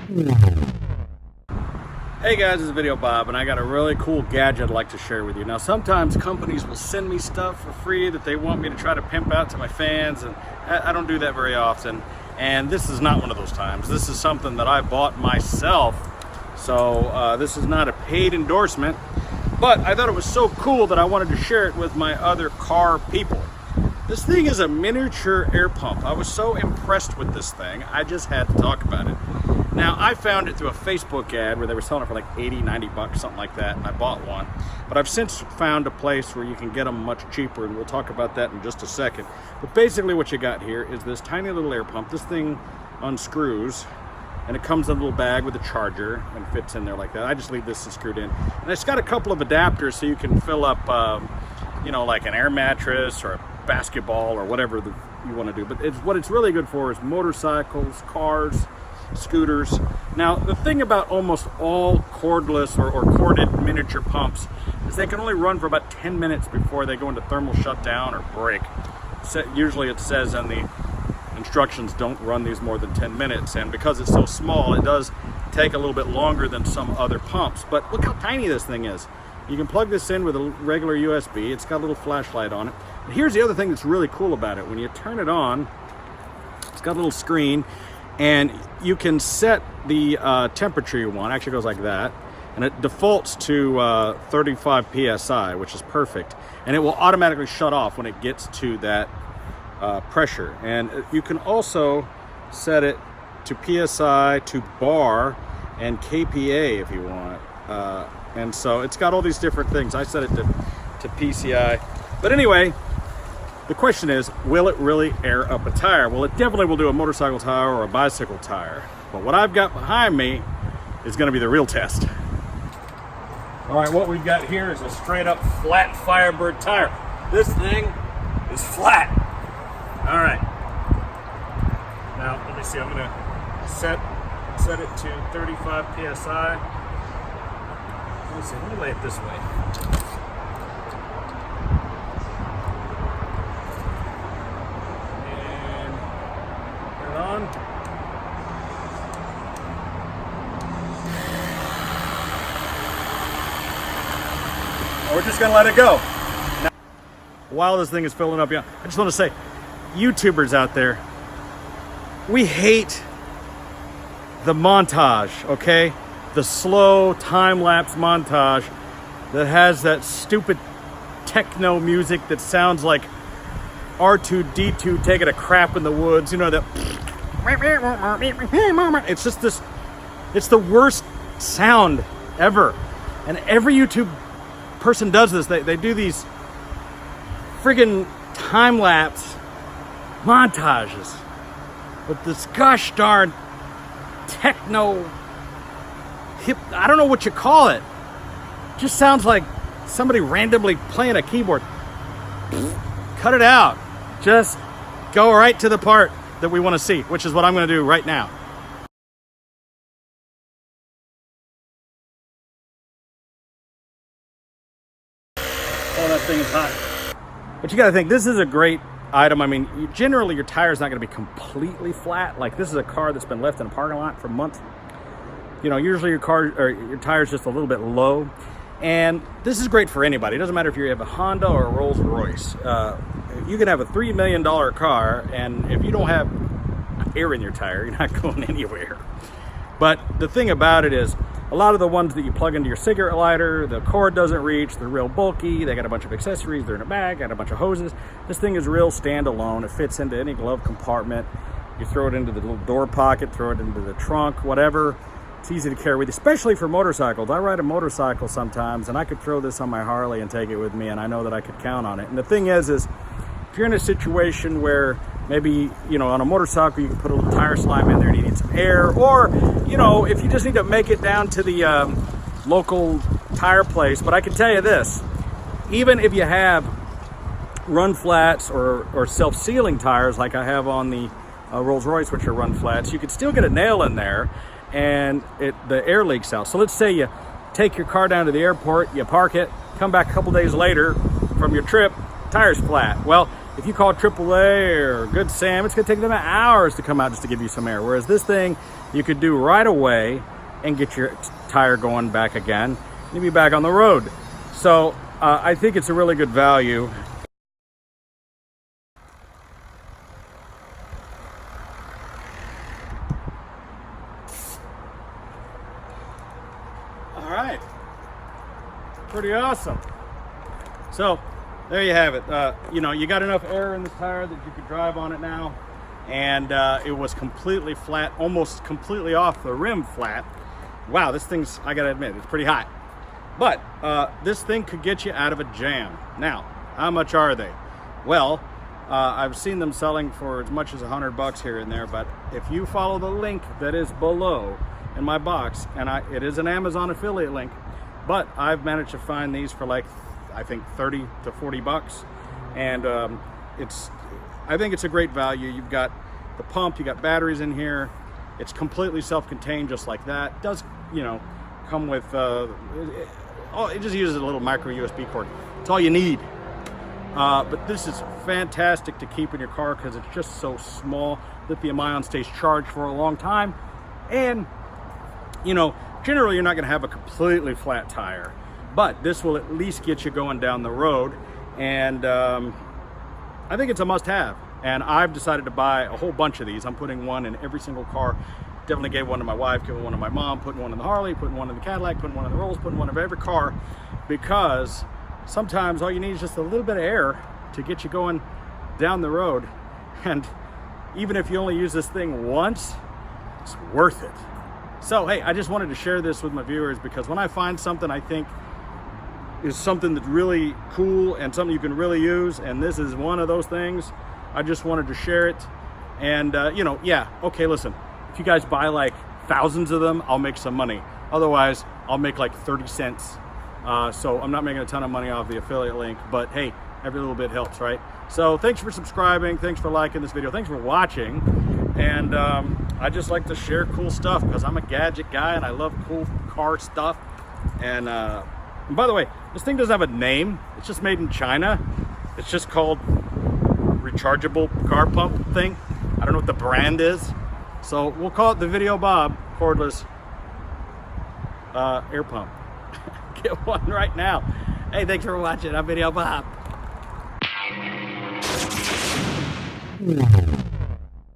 Hey guys, it's Videobob, and I got a really cool gadget I'd like to share with you. Now, sometimes companies will send me stuff for free that they want me to try to pimp out to my fans, and I don't do that very often. And this is not one of those times. This is something that I bought myself. So this is not a paid endorsement, but I thought it was so cool that I wanted to share it with my other car people. This thing is a miniature air pump. I was so impressed with this thing, I just had to talk about it. Now, I found it through a Facebook ad where they were selling it for like 80, 90 bucks, something like that, and I bought one. But I've since found a place where you can get them much cheaper, and we'll talk about that in just a second. But basically what you got here is this tiny little air pump. This thing unscrews, and it comes in a little bag with a charger and fits in there like that. I just leave this screwed in. And it's got a couple of adapters so you can fill up, like an air mattress or a basketball or whatever you want to do. But what it's really good for is motorcycles, cars, scooters. Now, the thing about almost all cordless or corded miniature pumps is they can only run for about 10 minutes before they go into thermal shutdown or break. Usually it says in the instructions, don't run these more than 10 minutes. And because it's so small, it does take a little bit longer than some other pumps. But look how tiny this thing is. You can plug this in with a regular USB. It's got a little flashlight on it. But here's the other thing that's really cool about it. When you turn it on, it's got a little screen, and you can set the temperature you want. It actually goes like that, and it defaults to 35 psi, which is perfect. And it will automatically shut off when it gets to that pressure. And you can also set it to psi, to bar, and kPa if you want. And so it's got all these different things. I set it to PCI. But anyway, the question is, will it really air up a tire? Well, it definitely will do a motorcycle tire or a bicycle tire. But what I've got behind me is going to be the real test. All right, what we've got here is a straight up flat Firebird tire. This thing is flat. All right. Now, let me see. I'm going to set it to 35 psi. Let's see, let me lay it this way. And turn it on. We're just gonna let it go. Now, while this thing is filling up, I just want to say, YouTubers out there, we hate the montage, okay? The slow time-lapse montage that has that stupid techno music that sounds like R2-D2 taking a crap in the woods. You know, that it's just this, it's the worst sound ever. And every YouTube person does this. They do these friggin' time-lapse montages with this gosh darn techno hip, I don't know what you call it. Just sounds like somebody randomly playing a keyboard. Cut it out. Just go right to the part that we want to see, which is what I'm going to do right now. Oh, that thing is hot. But you got to think, this is a great item. I mean, generally your tire's not going to be completely flat. Like, this is a car that's been left in a parking lot for months. You know, usually your tire's just a little bit low. And this is great for anybody. It doesn't matter if you have a Honda or a Rolls Royce. You can have a $3 million car, and if you don't have air in your tire, you're not going anywhere. But the thing about it is, a lot of the ones that you plug into your cigarette lighter, the cord doesn't reach, they're real bulky, they got a bunch of accessories, they're in a bag, got a bunch of hoses. This thing is real standalone. It fits into any glove compartment. You throw it into the little door pocket, throw it into the trunk, whatever. It's easy to carry with you, especially for motorcycles. I ride a motorcycle sometimes, and I could throw this on my Harley and take it with me, and I know that I could count on it. And the thing is if you're in a situation where maybe, on a motorcycle, you can put a little tire slime in there and you need some air, or, if you just need to make it down to the local tire place. But I can tell you this, even if you have run flats or self-sealing tires like I have on the Rolls Royce, which are run flats, you can still get a nail in there and the air leaks out. So let's say you take your car down to the airport, you park it, come back a couple days later from your trip, tire's flat. Well, if you call AAA or Good Sam, it's gonna take them hours to come out just to give you some air. Whereas this thing, you could do right away and get your tire going back again, and you'll be back on the road. So I think it's a really good value. All right, pretty awesome. So there you have it. You know, you got enough air in this tire that you could drive on it now, and it was completely flat, almost completely off the rim flat. Wow, this thing's, I gotta admit, it's pretty hot. But this thing could get you out of a jam. Now, how much are they? Well, I've seen them selling for as much as $100 here and there, but if you follow the link that is below in my box, and it is an Amazon affiliate link, but I've managed to find these for like, I think 30 to 40 bucks. And I think it's a great value. You've got the pump, you got batteries in here. It's completely self-contained just like that. It does, you know, come with, it just uses a little micro USB cord. It's all you need. But this is fantastic to keep in your car because it's just so small. Lithium ion stays charged for a long time. And, you know, generally you're not gonna have a completely flat tire, but this will at least get you going down the road. And I think it's a must-have. And I've decided to buy a whole bunch of these. I'm putting one in every single car. Definitely gave one to my wife, gave one to my mom, putting one in the Harley, putting one in the Cadillac, putting one in the Rolls, putting one in every car, because sometimes all you need is just a little bit of air to get you going down the road. And even if you only use this thing once, it's worth it. So, hey, I just wanted to share this with my viewers because when I find something I think is something that's really cool and something you can really use, and this is one of those things, I just wanted to share it. And, you know, yeah, okay, listen, if you guys buy like thousands of them, I'll make some money. Otherwise, I'll make like 30 cents. So I'm not making a ton of money off the affiliate link, but hey, every little bit helps, right? So thanks for subscribing. Thanks for liking this video. Thanks for watching. And I just like to share cool stuff because I'm a gadget guy and I love cool car stuff. And by the way, this thing doesn't have a name. It's just made in China. It's just called Rechargeable car pump thing. I don't know what the brand is. So we'll call it the Videobob cordless air pump. Get one right now. Hey, thanks for watching. I'm Videobob.